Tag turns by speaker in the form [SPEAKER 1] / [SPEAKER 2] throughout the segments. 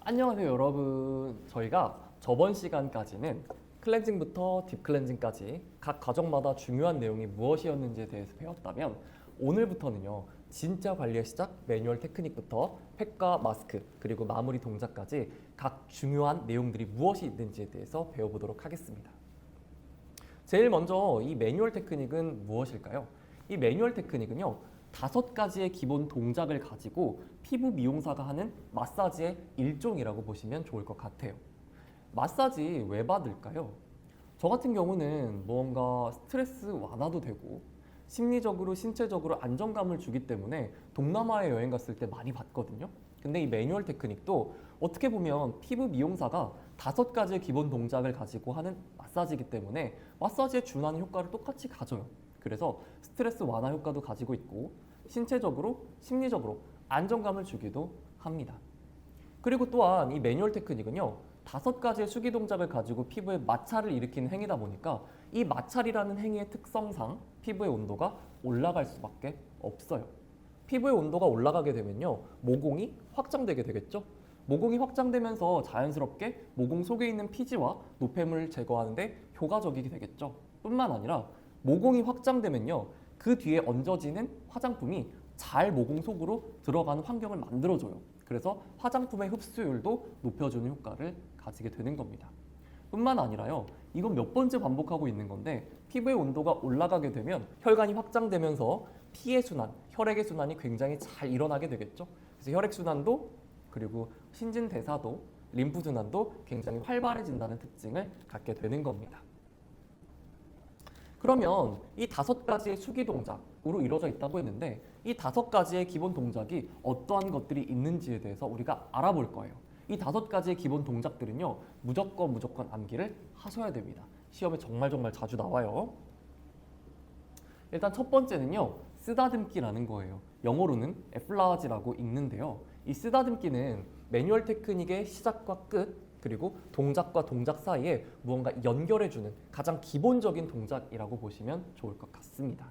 [SPEAKER 1] 안녕하세요 여러분. 저희가 저번 시간까지는 클렌징부터 딥 클렌징까지 각 과정마다 중요한 내용이 무엇이었는지에 대해서 배웠다면, 오늘부터는요 진짜 관리의 시작 매뉴얼 테크닉부터 팩과 마스크 그리고 마무리 동작까지 각 중요한 내용들이 무엇이 있는지에 대해서 배워보도록 하겠습니다. 제일 먼저 이 매뉴얼 테크닉은 무엇일까요? 이 매뉴얼 테크닉은요 5가지의 기본 동작을 가지고 피부 미용사가 하는 마사지의 일종이라고 보시면 좋을 것 같아요. 마사지 왜 받을까요? 저 같은 경우는 뭔가 스트레스 완화도 되고 심리적으로 신체적으로 안정감을 주기 때문에 동남아에 여행 갔을 때 많이 받거든요. 근데 이 매뉴얼 테크닉도 어떻게 보면 피부 미용사가 5가지의 기본 동작을 가지고 하는 마사지이기 때문에 마사지에 준하는 효과를 똑같이 가져요. 그래서 스트레스 완화 효과도 가지고 있고 신체적으로 심리적으로 안정감을 주기도 합니다. 그리고 또한 이 매뉴얼 테크닉은요 5가지의 수기 동작을 가지고 피부에 마찰을 일으키는 행위다 보니까 이 마찰이라는 행위의 특성상 피부의 온도가 올라갈 수밖에 없어요. 피부의 온도가 올라가게 되면요 모공이 확장되게 되겠죠. 모공이 확장되면서 자연스럽게 모공 속에 있는 피지와 노폐물을 제거하는 데 효과적이게 되겠죠. 뿐만 아니라 모공이 확장되면요 그 뒤에 얹어지는 화장품이 잘 모공 속으로 들어가는 환경을 만들어줘요. 그래서 화장품의 흡수율도 높여주는 효과를 가지게 되는 겁니다. 뿐만 아니라요 이건 몇 번째 반복하고 있는 건데, 피부의 온도가 올라가게 되면 혈관이 확장되면서 피의 순환, 혈액의 순환이 굉장히 잘 일어나게 되겠죠. 그래서 혈액순환도 그리고 신진대사도 림프순환도 굉장히 활발해진다는 특징을 갖게 되는 겁니다. 그러면 이 5가지의 수기 동작으로 이루어져 있다고 했는데, 이 5가지의 기본 동작이 어떠한 것들이 있는지에 대해서 우리가 알아볼 거예요. 이 5가지의 기본 동작들은요 무조건 암기를 하셔야 됩니다. 시험에 정말 자주 나와요. 일단 첫 번째는요 쓰다듬기라는 거예요. 영어로는 애플라즈라고 읽는데요, 이 쓰다듬기는 매뉴얼 테크닉의 시작과 끝 그리고 동작과 동작 사이에 무언가 연결해주는 가장 기본적인 동작이라고 보시면 좋을 것 같습니다.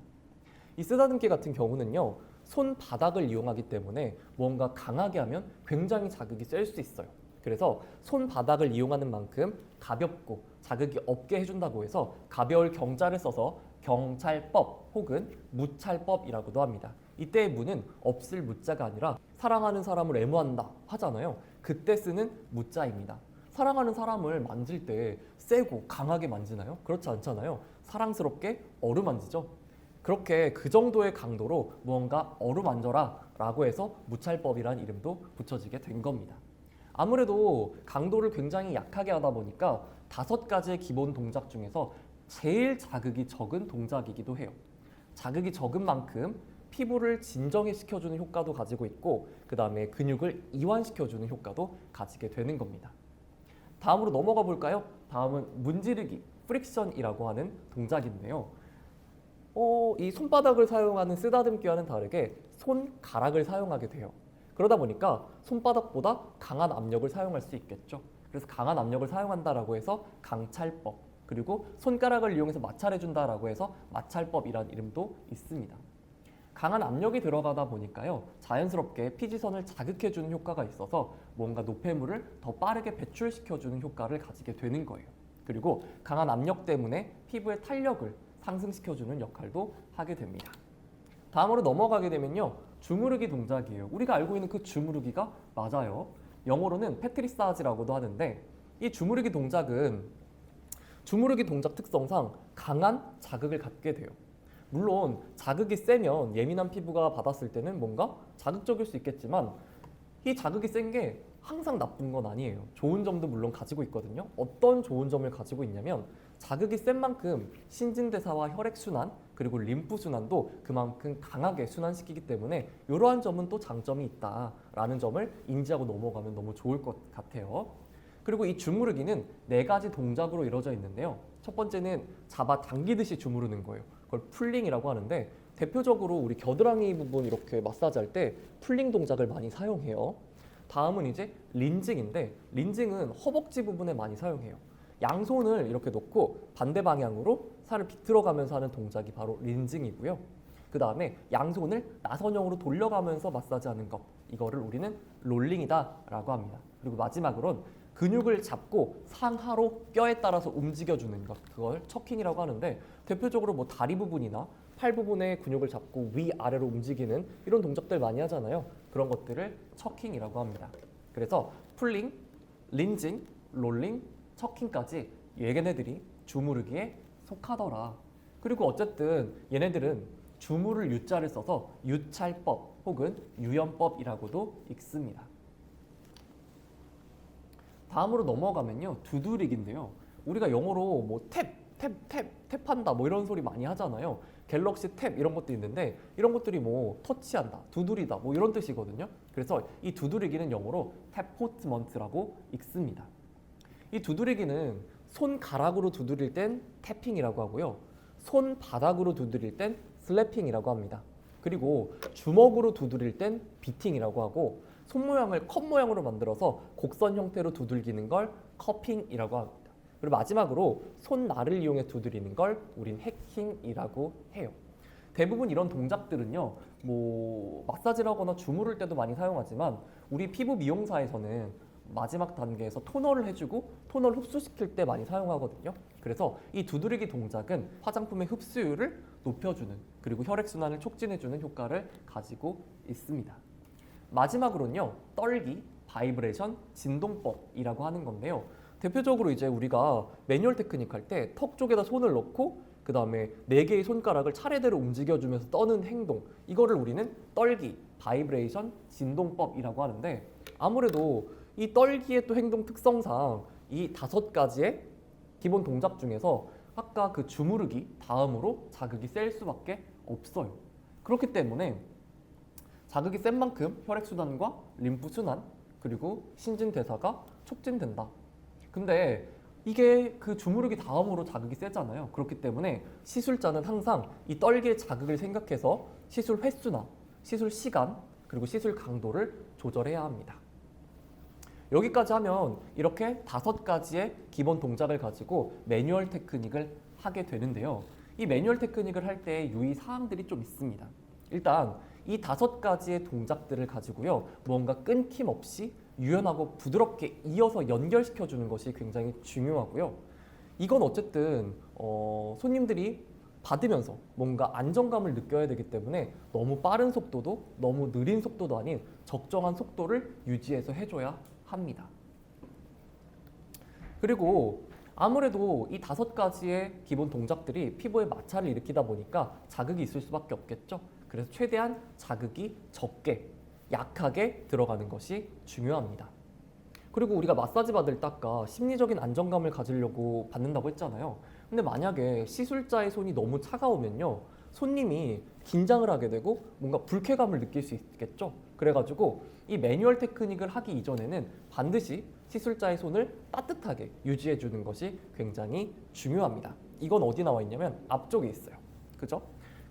[SPEAKER 1] 이 쓰다듬기 같은 경우는요 손바닥을 이용하기 때문에 무언가 강하게 하면 굉장히 자극이 셀 수 있어요. 그래서 손바닥을 이용하는 만큼 가볍고 자극이 없게 해준다고 해서 가벼울 경자를 써서 경찰법 혹은 무찰법이라고도 합니다. 이때의 무는 없을 무자가 아니라 사랑하는 사람을 애무한다 하잖아요. 그때 쓰는 무자입니다. 사랑하는 사람을 만질 때 세고 강하게 만지나요? 그렇지 않잖아요. 사랑스럽게 어루만지죠. 그렇게 그 정도의 강도로 무언가 어루만져라 라고 해서 무찰법이라는 이름도 붙여지게 된 겁니다. 아무래도 강도를 굉장히 약하게 하다 보니까 5가지의 기본 동작 중에서 제일 자극이 적은 동작이기도 해요. 자극이 적은 만큼 피부를 진정시켜주는 효과도 가지고 있고, 그 다음에 근육을 이완시켜주는 효과도 가지게 되는 겁니다. 다음으로 넘어가 볼까요? 다음은 문지르기, 프릭션이라고 하는 동작인데요. 이 손바닥을 사용하는 쓰다듬기와는 다르게 손가락을 사용하게 돼요. 그러다 보니까 손바닥보다 강한 압력을 사용할 수 있겠죠. 그래서 강한 압력을 사용한다라고 해서 강찰법, 그리고 손가락을 이용해서 마찰해준다라고 해서 마찰법이라는 이름도 있습니다. 강한 압력이 들어가다 보니까요 자연스럽게 피지선을 자극해주는 효과가 있어서 뭔가 노폐물을 더 빠르게 배출시켜주는 효과를 가지게 되는 거예요. 그리고 강한 압력 때문에 피부의 탄력을 상승시켜주는 역할도 하게 됩니다. 다음으로 넘어가게 되면요 주무르기 동작이에요. 우리가 알고 있는 그 주무르기가 맞아요. 영어로는 패트리사지라고도 하는데, 이 주무르기 동작은 주무르기 동작 특성상 강한 자극을 갖게 돼요. 물론 자극이 세면 예민한 피부가 받았을 때는 뭔가 자극적일 수 있겠지만, 이 자극이 센 게 항상 나쁜 건 아니에요. 좋은 점도 물론 가지고 있거든요. 어떤 좋은 점을 가지고 있냐면, 자극이 센 만큼 신진대사와 혈액순환 그리고 림프순환도 그만큼 강하게 순환시키기 때문에 이러한 점은 또 장점이 있다라는 점을 인지하고 넘어가면 너무 좋을 것 같아요. 그리고 이 주무르기는 4가지 동작으로 이루어져 있는데요. 첫 번째는 잡아당기듯이 주무르는 거예요. 그걸 풀링이라고 하는데, 대표적으로 우리 겨드랑이 부분 이렇게 마사지할 때 풀링 동작을 많이 사용해요. 다음은 이제 린징인데, 린징은 허벅지 부분에 많이 사용해요. 양손을 이렇게 놓고 반대 방향으로 살을 비틀어가면서 하는 동작이 바로 린징이고요. 그 다음에 양손을 나선형으로 돌려가면서 마사지하는 것, 이거를 우리는 롤링이다라고 합니다. 그리고 마지막으론 근육을 잡고 상하로 뼈에 따라서 움직여주는 것, 그걸 처킹이라고 하는데 대표적으로 뭐 다리 부분이나 팔 부분의 근육을 잡고 위아래로 움직이는 이런 동작들 많이 하잖아요. 그런 것들을 처킹이라고 합니다. 그래서 풀링, 린징, 롤링, 처킹까지 얘네들이 주무르기에 속하더라. 그리고 어쨌든 얘네들은 주무를 유자를 써서 유찰법 혹은 유연법이라고도 읽습니다. 다음으로 넘어가면요, 두드리기인데요. 우리가 영어로 뭐 탭한다 뭐 이런 소리 많이 하잖아요. 갤럭시 탭 이런 것도 있는데 이런 것들이 뭐 터치한다, 두드리다 뭐 이런 뜻이거든요. 그래서 이 두드리기는 영어로 탭포트먼트라고 읽습니다. 이 두드리기는 손가락으로 두드릴 땐 태핑이라고 하고요. 손바닥으로 두드릴 땐 슬래핑이라고 합니다. 그리고 주먹으로 두드릴 땐 비팅이라고 하고 손 모양을 컵 모양으로 만들어서 곡선 형태로 두들기는 걸 커핑이라고 합니다. 그리고 마지막으로 손날을 이용해 두드리는 걸 우린 해킹이라고 해요. 대부분 이런 동작들은요, 뭐 마사지를 하거나 주무를 때도 많이 사용하지만 우리 피부 미용사에서는 마지막 단계에서 토너를 해주고 토너를 흡수시킬 때 많이 사용하거든요. 그래서 이 두드리기 동작은 화장품의 흡수율을 높여주는, 그리고 혈액순환을 촉진해주는 효과를 가지고 있습니다. 마지막으로는요, 떨기, 바이브레이션, 진동법이라고 하는 건데요. 대표적으로 이제 우리가 매뉴얼 테크닉 할 때 턱 쪽에다 손을 넣고 그 다음에 4개의 손가락을 차례대로 움직여주면서 떠는 행동, 이거를 우리는 떨기, 바이브레이션, 진동법이라고 하는데 아무래도 이 떨기의 또 행동 특성상 이 5가지의 기본 동작 중에서 아까 그 주무르기 다음으로 자극이 셀 수밖에 없어요. 그렇기 때문에 자극이 센 만큼 혈액순환과 림프순환 그리고 신진대사가 촉진된다. 근데 이게 그 주무르기 다음으로 자극이 세잖아요. 그렇기 때문에 시술자는 항상 이 떨기의 자극을 생각해서 시술 횟수나 시술 시간 그리고 시술 강도를 조절해야 합니다. 여기까지 하면 이렇게 5가지의 기본 동작을 가지고 매뉴얼 테크닉을 하게 되는데요. 이 매뉴얼 테크닉을 할 때 유의사항들이 좀 있습니다. 일단 이 5가지의 동작들을 가지고요, 무언가 끊김없이 유연하고 부드럽게 이어서 연결시켜주는 것이 굉장히 중요하고요. 이건 어쨌든 손님들이 받으면서 뭔가 안정감을 느껴야 되기 때문에 너무 빠른 속도도 너무 느린 속도도 아닌 적정한 속도를 유지해서 해줘야 합니다. 그리고 아무래도 이 5가지의 기본 동작들이 피부에 마찰을 일으키다 보니까 자극이 있을 수밖에 없겠죠. 그래서 최대한 자극이 적게, 약하게 들어가는 것이 중요합니다. 그리고 우리가 마사지 받을 때 아까 심리적인 안정감을 가지려고 받는다고 했잖아요. 근데 만약에 시술자의 손이 너무 차가우면요, 손님이 긴장을 하게 되고 뭔가 불쾌감을 느낄 수 있겠죠. 그래가지고 이 매뉴얼 테크닉을 하기 이전에는 반드시 시술자의 손을 따뜻하게 유지해 주는 것이 굉장히 중요합니다. 이건 어디 나와 있냐면 앞쪽에 있어요. 그죠?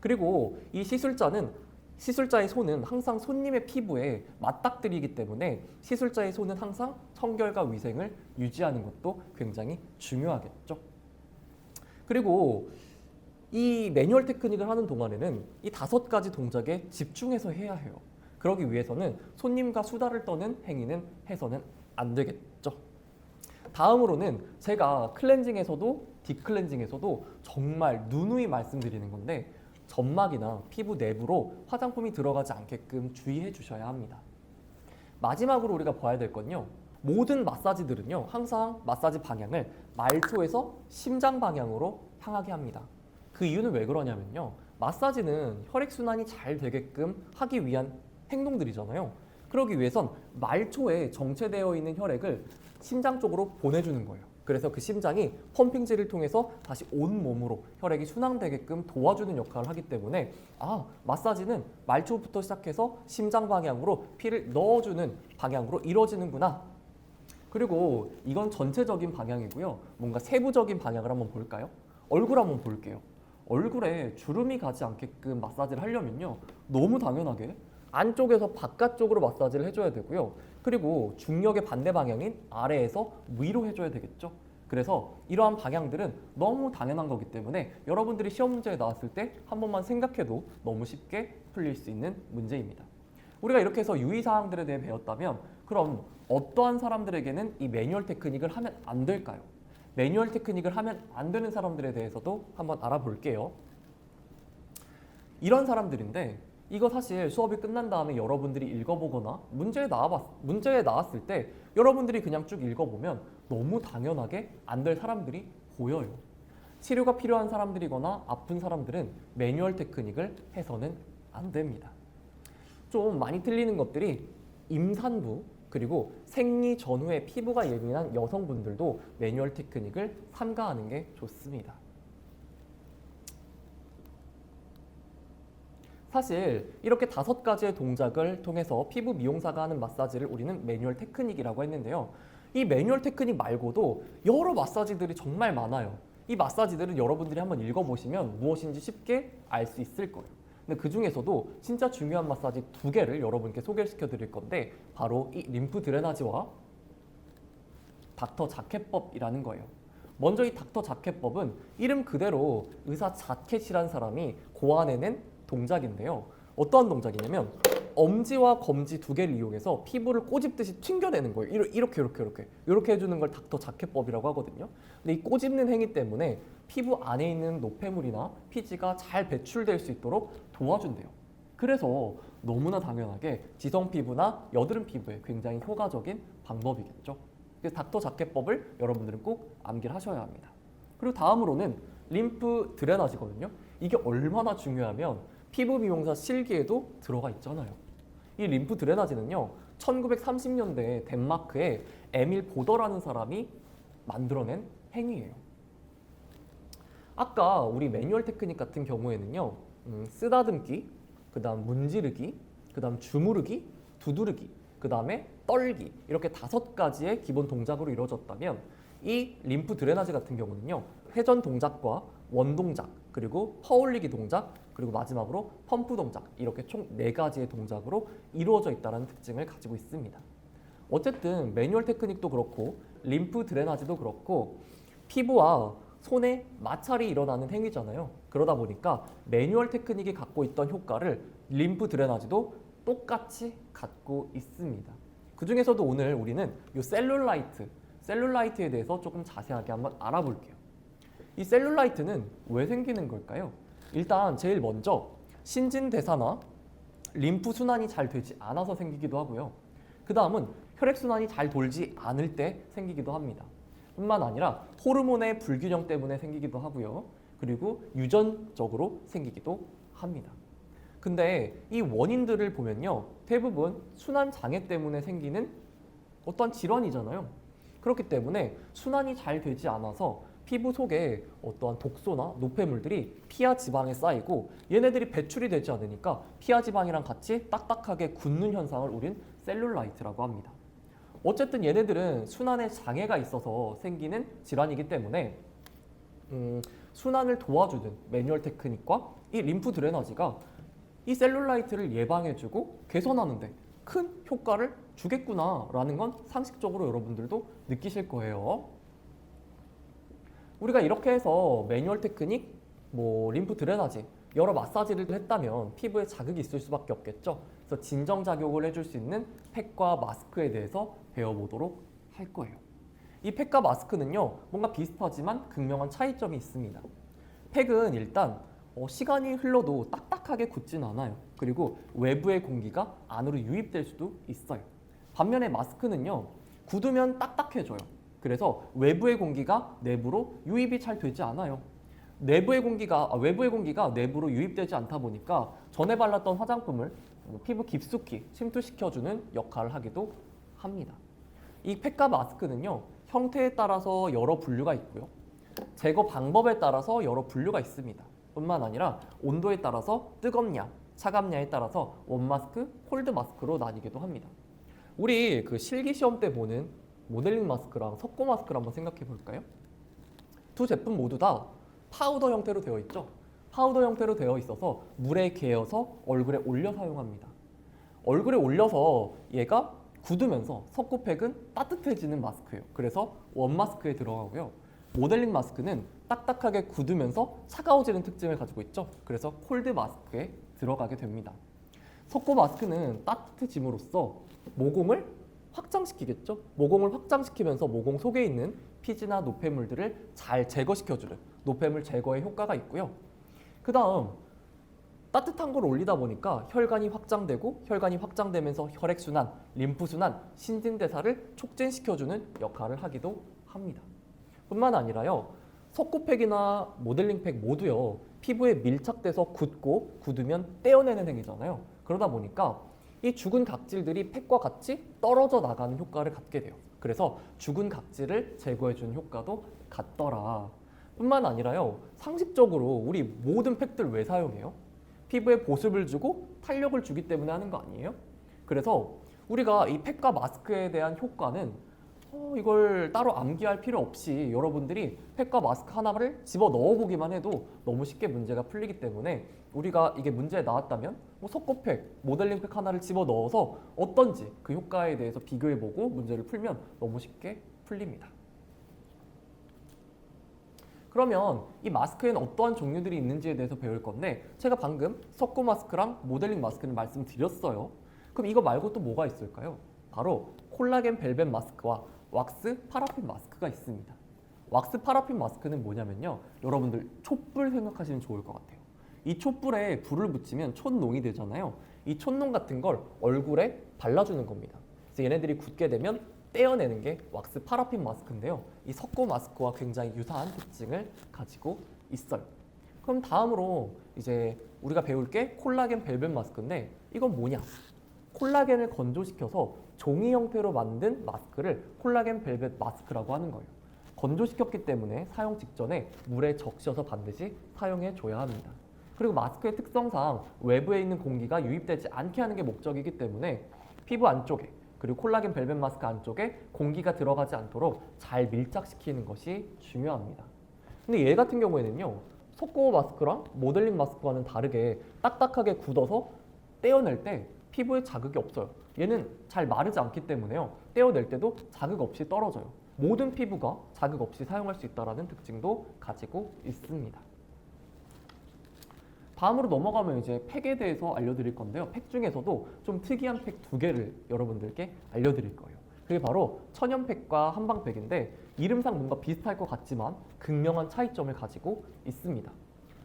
[SPEAKER 1] 그리고 이 시술자의 손은 항상 손님의 피부에 맞닥뜨리기 때문에 시술자의 손은 항상 청결과 위생을 유지하는 것도 굉장히 중요하겠죠. 그리고 이 매뉴얼 테크닉을 하는 동안에는 이 5가지 동작에 집중해서 해야 해요. 그러기 위해서는 손님과 수다를 떠는 행위는 해서는 안 되겠죠. 다음으로는 제가 클렌징에서도 딥클렌징에서도 정말 누누이 말씀드리는 건데, 점막이나 피부 내부로 화장품이 들어가지 않게끔 주의해 주셔야 합니다. 마지막으로 우리가 봐야 될 건요, 모든 마사지들은요 항상 마사지 방향을 말초에서 심장 방향으로 향하게 합니다. 그 이유는 왜 그러냐면요, 마사지는 혈액순환이 잘 되게끔 하기 위한 행동들이잖아요. 그러기 위해선 말초에 정체되어 있는 혈액을 심장 쪽으로 보내주는 거예요. 그래서 그 심장이 펌핑지를 통해서 다시 온 몸으로 혈액이 순환되게끔 도와주는 역할을 하기 때문에 마사지는 말초부터 시작해서 심장 방향으로 피를 넣어주는 방향으로 이루어지는구나. 그리고 이건 전체적인 방향이고요. 뭔가 세부적인 방향을 한번 볼까요? 얼굴 한번 볼게요. 얼굴에 주름이 가지 않게끔 마사지를 하려면요, 너무 당연하게 안쪽에서 바깥쪽으로 마사지를 해줘야 되고요. 그리고 중력의 반대 방향인 아래에서 위로 해줘야 되겠죠. 그래서 이러한 방향들은 너무 당연한 거기 때문에 여러분들이 시험 문제에 나왔을 때 한 번만 생각해도 너무 쉽게 풀릴 수 있는 문제입니다. 우리가 이렇게 해서 유의사항들에 대해 배웠다면 그럼 어떠한 사람들에게는 이 매뉴얼 테크닉을 하면 안 될까요? 매뉴얼 테크닉을 하면 안 되는 사람들에 대해서도 한번 알아볼게요. 이런 사람들인데 이거 사실 수업이 끝난 다음에 여러분들이 읽어보거나 문제에 나왔을 때 여러분들이 그냥 쭉 읽어보면 너무 당연하게 안 될 사람들이 보여요. 치료가 필요한 사람들이거나 아픈 사람들은 매뉴얼 테크닉을 해서는 안 됩니다. 좀 많이 틀리는 것들이 임산부 그리고 생리 전후에 피부가 예민한 여성분들도 매뉴얼 테크닉을 삼가하는 게 좋습니다. 사실 이렇게 5가지의 동작을 통해서 피부 미용사가 하는 마사지를 우리는 매뉴얼 테크닉이라고 했는데요. 이 매뉴얼 테크닉 말고도 여러 마사지들이 정말 많아요. 이 마사지들은 여러분들이 한번 읽어보시면 무엇인지 쉽게 알 수 있을 거예요. 근데 그 중에서도 진짜 중요한 마사지 2개를 여러분께 소개시켜 드릴 건데 바로 이 림프 드레나지와 닥터 자켓법이라는 거예요. 먼저 이 닥터 자켓법은 이름 그대로 의사 자켓이란 사람이 고안해낸 동작인데요. 어떠한 동작이냐면 엄지와 검지 2개를 이용해서 피부를 꼬집듯이 튕겨내는 거예요. 이렇게 해주는 걸 닥터 자켓법이라고 하거든요. 근데 이 꼬집는 행위 때문에 피부 안에 있는 노폐물이나 피지가 잘 배출될 수 있도록 도와준대요. 그래서 너무나 당연하게 지성 피부나 여드름 피부에 굉장히 효과적인 방법이겠죠. 그래서 닥터 자켓법을 여러분들은 꼭 암기를 하셔야 합니다. 그리고 다음으로는 림프 드레나지거든요. 이게 얼마나 중요하면 피부 미용사 실기에도 들어가 있잖아요. 이 림프 드레나지는요, 1930년대에 덴마크의 에밀 보더라는 사람이 만들어낸 행위예요. 아까 우리 매뉴얼 테크닉 같은 경우에는요, 쓰다듬기, 그 다음 문지르기, 그 다음 주무르기, 두드르기, 그 다음에 떨기 이렇게 5가지의 기본 동작으로 이루어졌다면 이 림프 드레나지 같은 경우는요, 회전 동작과 원동작, 그리고 퍼올리기 동작, 그리고 마지막으로 펌프 동작 이렇게 총 4가지의 동작으로 이루어져 있다는 특징을 가지고 있습니다. 어쨌든 매뉴얼 테크닉도 그렇고 림프 드레나지도 그렇고 피부와 손에 마찰이 일어나는 행위잖아요. 그러다 보니까 매뉴얼 테크닉이 갖고 있던 효과를 림프 드레나지도 똑같이 갖고 있습니다. 그 중에서도 오늘 우리는 이 셀룰라이트에 대해서 조금 자세하게 한번 알아볼게요. 이 셀룰라이트는 왜 생기는 걸까요? 일단 제일 먼저 신진대사나 림프 순환이 잘 되지 않아서 생기기도 하고요. 그 다음은 혈액순환이 잘 돌지 않을 때 생기기도 합니다. 뿐만 아니라 호르몬의 불균형 때문에 생기기도 하고요. 그리고 유전적으로 생기기도 합니다. 근데 이 원인들을 보면요, 대부분 순환 장애 때문에 생기는 어떤 질환이잖아요. 그렇기 때문에 순환이 잘 되지 않아서 피부 속에 어떠한 독소나 노폐물들이 피하 지방에 쌓이고 얘네들이 배출이 되지 않으니까 피하 지방이랑 같이 딱딱하게 굳는 현상을 우린 셀룰라이트라고 합니다. 어쨌든 얘네들은 순환에 장애가 있어서 생기는 질환이기 때문에 순환을 도와주는 매뉴얼 테크닉과 이 림프 드레나지가 이 셀룰라이트를 예방해주고 개선하는 데 큰 효과를 주겠구나라는 건 상식적으로 여러분들도 느끼실 거예요. 우리가 이렇게 해서 매뉴얼 테크닉, 림프 드레나지, 여러 마사지를 했다면 피부에 자극이 있을 수밖에 없겠죠. 그래서 진정작용을 해줄 수 있는 팩과 마스크에 대해서 배워보도록 할 거예요. 이 팩과 마스크는요, 뭔가 비슷하지만 극명한 차이점이 있습니다. 팩은 일단 시간이 흘러도 딱딱하게 굳진 않아요. 그리고 외부의 공기가 안으로 유입될 수도 있어요. 반면에 마스크는요, 굳으면 딱딱해져요. 그래서 외부의 공기가 내부로 유입이 잘 되지 않아요. 외부의 공기가 내부로 유입되지 않다 보니까 전에 발랐던 화장품을 피부 깊숙이 침투시켜주는 역할을 하기도 합니다. 이 팩과 마스크는요, 형태에 따라서 여러 분류가 있고요. 제거 방법에 따라서 여러 분류가 있습니다. 뿐만 아니라 온도에 따라서 뜨겁냐, 차갑냐에 따라서 웜마스크, 콜드마스크로 나뉘기도 합니다. 우리 그 실기시험 때 보는 모델링 마스크랑 석고 마스크를 한번 생각해 볼까요? 두 제품 모두 다 파우더 형태로 되어 있죠. 파우더 형태로 되어 있어서 물에 개어서 얼굴에 올려 사용합니다. 얼굴에 올려서 얘가 굳으면서 석고팩은 따뜻해지는 마스크예요. 그래서 웜마스크에 들어가고요. 모델링 마스크는 딱딱하게 굳으면서 차가워지는 특징을 가지고 있죠. 그래서 콜드 마스크에 들어가게 됩니다. 석고 마스크는 따뜻해짐으로써 모공을 확장시키겠죠. 모공을 확장시키면서 모공 속에 있는 피지나 노폐물들을 잘 제거시켜주는 노폐물 제거의 효과가 있고요. 그 다음 따뜻한 걸 올리다 보니까 혈관이 확장되고 혈관이 확장되면서 혈액순환, 림프순환, 신진대사를 촉진시켜주는 역할을 하기도 합니다. 뿐만 아니라요. 석고팩이나 모델링팩 모두요. 피부에 밀착돼서 굳고 굳으면 떼어내는 행위잖아요. 그러다 보니까 이 죽은 각질들이 팩과 같이 떨어져 나가는 효과를 갖게 돼요. 그래서 죽은 각질을 제거해주는 효과도 같더라. 뿐만 아니라요. 상식적으로 우리 모든 팩들 왜 사용해요? 피부에 보습을 주고 탄력을 주기 때문에 하는 거 아니에요? 그래서 우리가 이 팩과 마스크에 대한 효과는 이걸 따로 암기할 필요 없이 여러분들이 팩과 마스크 하나를 집어 넣어보기만 해도 너무 쉽게 문제가 풀리기 때문에 우리가 이게 문제에 나왔다면 석고팩, 모델링팩 하나를 집어 넣어서 어떤지 그 효과에 대해서 비교해보고 문제를 풀면 너무 쉽게 풀립니다. 그러면 이 마스크에는 어떠한 종류들이 있는지에 대해서 배울 건데 제가 방금 석고 마스크랑 모델링 마스크를 말씀드렸어요. 그럼 이거 말고 또 뭐가 있을까요? 바로 콜라겐 벨벳 마스크와 왁스 파라핀 마스크가 있습니다. 왁스 파라핀 마스크는 뭐냐면요. 여러분들 촛불 생각하시면 좋을 것 같아요. 이 촛불에 불을 붙이면 촛농이 되잖아요. 이 촛농 같은 걸 얼굴에 발라주는 겁니다. 그래서 얘네들이 굳게 되면 떼어내는 게 왁스 파라핀 마스크인데요. 이 석고 마스크와 굉장히 유사한 특징을 가지고 있어요. 그럼 다음으로 이제 우리가 배울 게 콜라겐 벨벳 마스크인데 이건 뭐냐? 콜라겐을 건조시켜서 종이 형태로 만든 마스크를 콜라겐 벨벳 마스크라고 하는 거예요. 건조시켰기 때문에 사용 직전에 물에 적셔서 반드시 사용해 줘야 합니다. 그리고 마스크의 특성상 외부에 있는 공기가 유입되지 않게 하는 게 목적이기 때문에 피부 안쪽에 그리고 콜라겐 벨벳 마스크 안쪽에 공기가 들어가지 않도록 잘 밀착시키는 것이 중요합니다. 근데 얘 같은 경우에는요. 석고 마스크랑 모델링 마스크와는 다르게 딱딱하게 굳어서 떼어낼 때 피부에 자극이 없어요. 얘는 잘 마르지 않기 때문에요. 떼어낼 때도 자극 없이 떨어져요. 모든 피부가 자극 없이 사용할 수 있다는 특징도 가지고 있습니다. 다음으로 넘어가면 이제 팩에 대해서 알려드릴 건데요. 팩 중에서도 좀 특이한 팩 두 개를 여러분들께 알려드릴 거예요. 그게 바로 천연팩과 한방팩인데 이름상 뭔가 비슷할 것 같지만 극명한 차이점을 가지고 있습니다.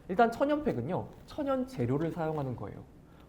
[SPEAKER 1] 일단 천연팩은요. 천연 재료를 사용하는 거예요.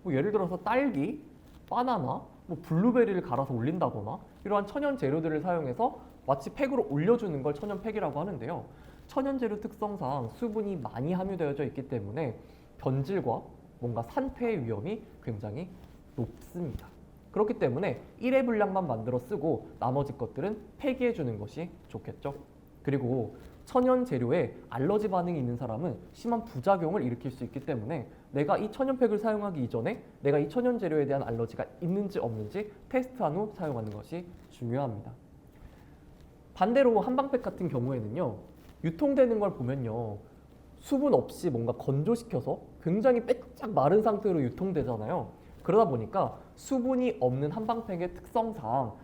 [SPEAKER 1] 뭐 예를 들어서 딸기, 바나나, 뭐 블루베리를 갈아서 올린다거나 이러한 천연 재료들을 사용해서 마치 팩으로 올려주는 걸 천연팩이라고 하는데요. 천연 재료 특성상 수분이 많이 함유되어져 있기 때문에 변질과 뭔가 산패의 위험이 굉장히 높습니다. 그렇기 때문에 1회 분량만 만들어 쓰고 나머지 것들은 폐기해 주는 것이 좋겠죠. 그리고 천연 재료에 알러지 반응이 있는 사람은 심한 부작용을 일으킬 수 있기 때문에 내가 이 천연팩을 사용하기 이전에 내가 이 천연 재료에 대한 알러지가 있는지 없는지 테스트한 후 사용하는 것이 중요합니다. 반대로 한방팩 같은 경우에는요. 유통되는 걸 보면요. 수분 없이 뭔가 건조시켜서 굉장히 빼짝 마른 상태로 유통되잖아요. 그러다 보니까 수분이 없는 한방팩의 특성상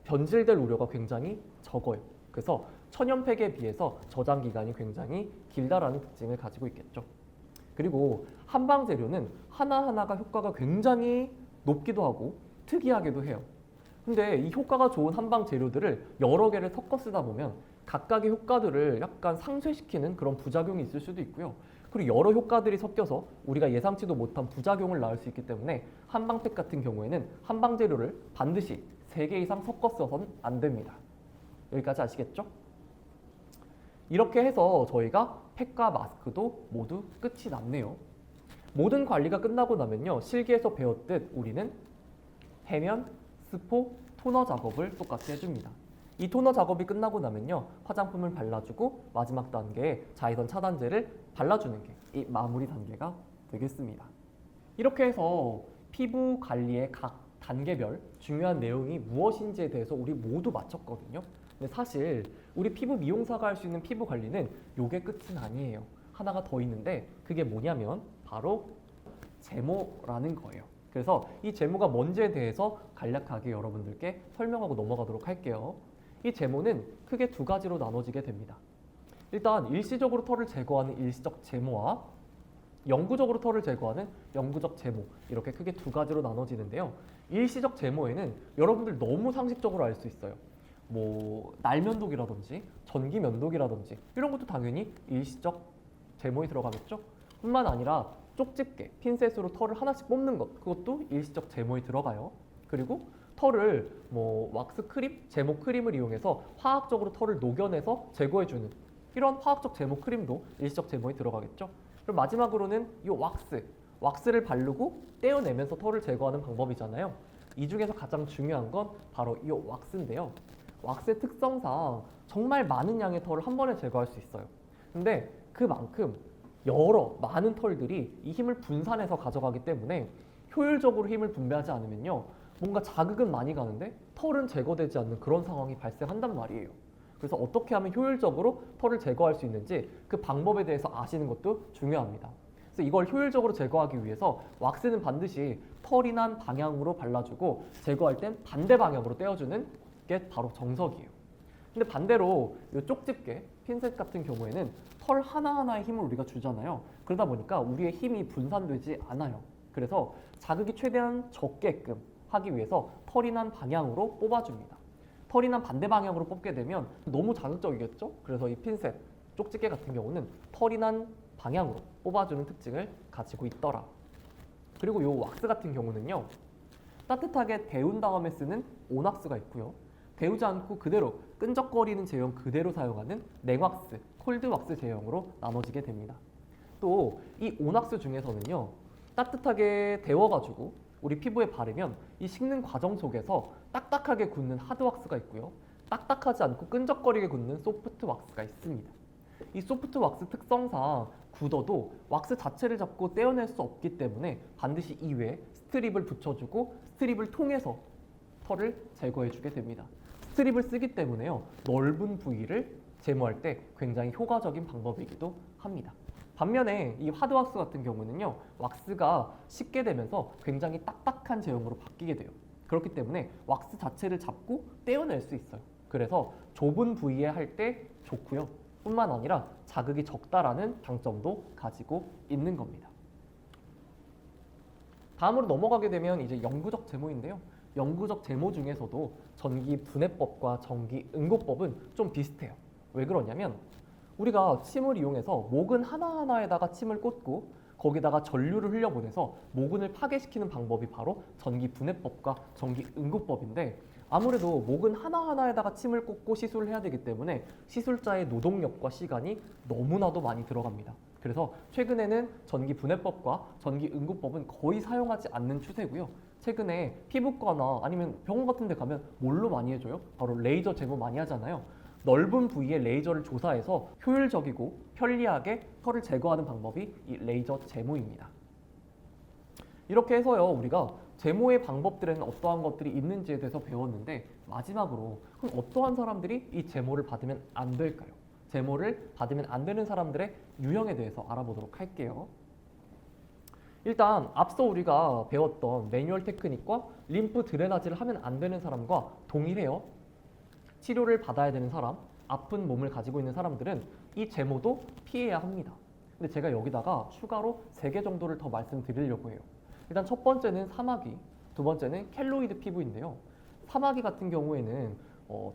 [SPEAKER 1] 변질될 우려가 굉장히 적어요. 그래서 천연팩에 비해서 저장 기간이 굉장히 길다라는 특징을 가지고 있겠죠. 그리고 한방 재료는 하나하나가 효과가 굉장히 높기도 하고 특이하기도 해요. 근데 이 효과가 좋은 한방 재료들을 여러 개를 섞어 쓰다 보면 각각의 효과들을 약간 상쇄시키는 그런 부작용이 있을 수도 있고요. 그리고 여러 효과들이 섞여서 우리가 예상치도 못한 부작용을 낳을 수 있기 때문에 한방팩 같은 경우에는 한방 재료를 반드시 3개 이상 섞어 써서는 안 됩니다. 여기까지 아시겠죠? 이렇게 해서 저희가 팩과 마스크도 모두 끝이 났네요. 모든 관리가 끝나고 나면요. 실기에서 배웠듯 우리는 해면, 스포, 토너 작업을 똑같이 해줍니다. 이 토너 작업이 끝나고 나면요. 화장품을 발라주고 마지막 단계에 자외선 차단제를 발라주는 게 이 마무리 단계가 되겠습니다. 이렇게 해서 피부 관리의 각 단계별 중요한 내용이 무엇인지에 대해서 우리 모두 마쳤거든요. 근데 사실 우리 피부 미용사가 할 수 있는 피부 관리는 요게 끝은 아니에요. 하나가 더 있는데 그게 뭐냐면 바로 제모라는 거예요. 그래서 이 제모가 뭔지에 대해서 간략하게 여러분들께 설명하고 넘어가도록 할게요. 이 제모는 크게 두 가지로 나눠지게 됩니다. 일단 일시적으로 털을 제거하는 일시적 제모와 영구적으로 털을 제거하는 영구적 제모, 이렇게 크게 두 가지로 나눠지는데요. 일시적 제모에는 여러분들 너무 상식적으로 알 수 있어요. 뭐 날면도기라든지 전기면도기라든지 이런 것도 당연히 일시적 제모에 들어가겠죠. 뿐만 아니라 쪽집게, 핀셋으로 털을 하나씩 뽑는 것, 그것도 일시적 제모에 들어가요. 그리고 털을 뭐 왁스 크림, 제모 크림을 이용해서 화학적으로 털을 녹여내서 제거해주는 이런 화학적 제모 크림도 일시적 제모에 들어가겠죠. 그리고 마지막으로는 이 왁스를 바르고 떼어내면서 털을 제거하는 방법이잖아요. 이 중에서 가장 중요한 건 바로 이 왁스인데요. 왁스의 특성상 정말 많은 양의 털을 한 번에 제거할 수 있어요. 근데 그만큼 많은 털들이 이 힘을 분산해서 가져가기 때문에 효율적으로 힘을 분배하지 않으면요, 뭔가 자극은 많이 가는데 털은 제거되지 않는 그런 상황이 발생한단 말이에요. 그래서 어떻게 하면 효율적으로 털을 제거할 수 있는지 그 방법에 대해서 아시는 것도 중요합니다. 그래서 이걸 효율적으로 제거하기 위해서 왁스는 반드시 털이 난 방향으로 발라주고 제거할 땐 반대 방향으로 떼어주는 게 바로 정석이에요. 근데 반대로 이 쪽집게, 핀셋 같은 경우에는 털 하나하나의 힘을 우리가 주잖아요. 그러다 보니까 우리의 힘이 분산되지 않아요. 그래서 자극이 최대한 적게끔 하기 위해서 털이 난 방향으로 뽑아줍니다. 털이 난 반대 방향으로 뽑게 되면 너무 자극적이겠죠? 그래서 이 핀셋, 쪽집게 같은 경우는 털이 난 방향으로 뽑아주는 특징을 가지고 있더라. 그리고 이 왁스 같은 경우는요, 따뜻하게 데운 다음에 쓰는 온왁스가 있고요. 데우지 않고 그대로 끈적거리는 제형 그대로 사용하는 냉왁스, 콜드왁스 제형으로 나눠지게 됩니다. 또 이 온왁스 중에서는요, 따뜻하게 데워가지고 우리 피부에 바르면 이 식는 과정 속에서 딱딱하게 굳는 하드왁스가 있고요. 딱딱하지 않고 끈적거리게 굳는 소프트왁스가 있습니다. 이 소프트왁스 특성상 굳어도 왁스 자체를 잡고 떼어낼 수 없기 때문에 반드시 이외에 스트립을 붙여주고 스트립을 통해서 털을 제거해주게 됩니다. 스트립을 쓰기 때문에요, 넓은 부위를 제모할 때 굉장히 효과적인 방법이기도 합니다. 반면에 이 하드왁스 같은 경우는요, 왁스가 식게 되면서 굉장히 딱딱한 제형으로 바뀌게 돼요. 그렇기 때문에 왁스 자체를 잡고 떼어낼 수 있어요. 그래서 좁은 부위에 할 때 좋고요. 뿐만 아니라 자극이 적다라는 장점도 가지고 있는 겁니다. 다음으로 넘어가게 되면 이제 영구적 제모인데요. 영구적 제모 중에서도 전기분해법과 전기응고법은 좀 비슷해요. 왜 그러냐면 우리가 침을 이용해서 모근 하나하나에다가 침을 꽂고 거기다가 전류를 흘려보내서 모근을 파괴시키는 방법이 바로 전기분해법과 전기응고법인데, 아무래도 모근 하나하나에다가 침을 꽂고 시술을 해야 되기 때문에 시술자의 노동력과 시간이 너무나도 많이 들어갑니다. 그래서 최근에는 전기분해법과 전기응고법은 거의 사용하지 않는 추세고요. 최근에 피부과나 아니면 병원 같은 데 가면 뭘로 많이 해줘요? 바로 레이저 제모 많이 하잖아요. 넓은 부위에 레이저를 조사해서 효율적이고 편리하게 털을 제거하는 방법이 이 레이저 제모입니다. 이렇게 해서요, 우리가 제모의 방법들에는 어떠한 것들이 있는지에 대해서 배웠는데, 마지막으로 그럼 어떠한 사람들이 이 제모를 받으면 안 될까요? 제모를 받으면 안 되는 사람들의 유형에 대해서 알아보도록 할게요. 일단 앞서 우리가 배웠던 매뉴얼 테크닉과 림프 드레나지를 하면 안 되는 사람과 동일해요. 치료를 받아야 되는 사람, 아픈 몸을 가지고 있는 사람들은 이 제모도 피해야 합니다. 근데 제가 여기다가 추가로 3개 정도를 더 말씀드리려고 해요. 일단 첫 번째는 사마귀, 두 번째는 켈로이드 피부인데요. 사마귀 같은 경우에는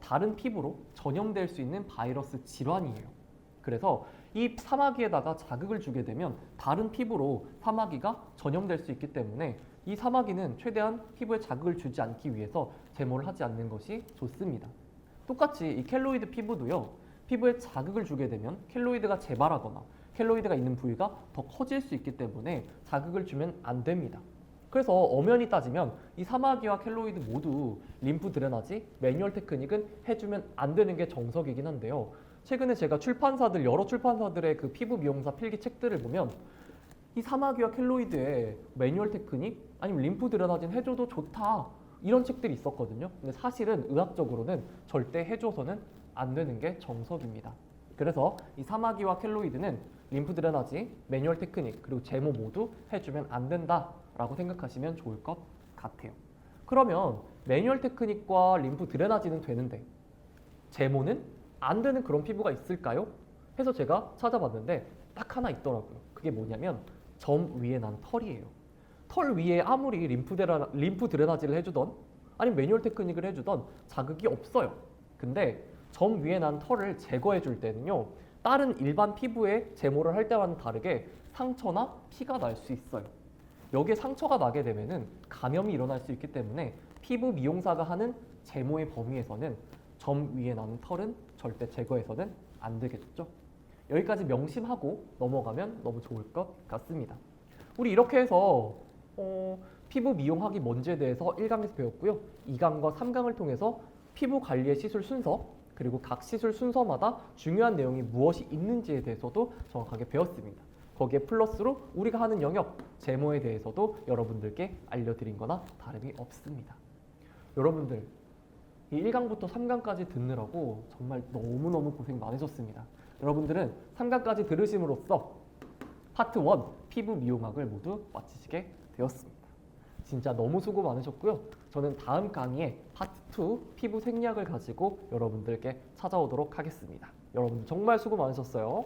[SPEAKER 1] 다른 피부로 전염될 수 있는 바이러스 질환이에요. 그래서 이 사마귀에다가 자극을 주게 되면 다른 피부로 사마귀가 전염될 수 있기 때문에 이 사마귀는 최대한 피부에 자극을 주지 않기 위해서 제모를 하지 않는 것이 좋습니다. 똑같이 이 켈로이드 피부도요, 피부에 자극을 주게 되면 켈로이드가 재발하거나 켈로이드가 있는 부위가 더 커질 수 있기 때문에 자극을 주면 안 됩니다. 그래서 엄연히 따지면 이 사마귀와 켈로이드 모두 림프 드레나지, 매뉴얼 테크닉은 해주면 안 되는 게 정석이긴 한데요. 최근에 제가 여러 출판사들의 그 피부 미용사 필기 책들을 보면 이 사마귀와 켈로이드의 매뉴얼 테크닉 아니면 림프 드레나지는 해줘도 좋다, 이런 책들이 있었거든요. 근데 사실은 의학적으로는 절대 해줘서는 안 되는 게 정석입니다. 그래서 이 사마귀와 켈로이드는 림프 드레나지, 매뉴얼 테크닉, 그리고 제모 모두 해주면 안 된다라고 생각하시면 좋을 것 같아요. 그러면 매뉴얼 테크닉과 림프 드레나지는 되는데 제모는 안 되는 그런 피부가 있을까요? 해서 제가 찾아봤는데 딱 하나 있더라고요. 그게 뭐냐면 점 위에 난 털이에요. 털 위에 아무리 림프 드레나지를 해주던 아니면 매뉴얼 테크닉을 해주던 자극이 없어요. 근데 점 위에 난 털을 제거해 줄 때는요, 다른 일반 피부에 제모를 할 때와는 다르게 상처나 피가 날 수 있어요. 여기에 상처가 나게 되면은 감염이 일어날 수 있기 때문에 피부 미용사가 하는 제모의 범위에서는 점 위에 나는 털은 절대 제거해서는 안 되겠죠. 여기까지 명심하고 넘어가면 너무 좋을 것 같습니다. 우리 이렇게 해서 피부 미용하기 뭔지에 대해서 1강에서 배웠고요. 2강과 3강을 통해서 피부 관리의 시술 순서, 그리고 각 시술 순서마다 중요한 내용이 무엇이 있는지에 대해서도 정확하게 배웠습니다. 거기에 플러스로 우리가 하는 영역, 제모에 대해서도 여러분들께 알려드린 거나 다름이 없습니다. 여러분들, 이 1강부터 3강까지 듣느라고 정말 너무너무 고생 많으셨습니다. 여러분들은 3강까지 들으심으로써 파트 1 피부 미용학을 모두 마치시게 되었습니다. 진짜 너무 수고 많으셨고요. 저는 다음 강의에 파트 2 피부 생리학을 가지고 여러분들께 찾아오도록 하겠습니다. 여러분 정말 수고 많으셨어요.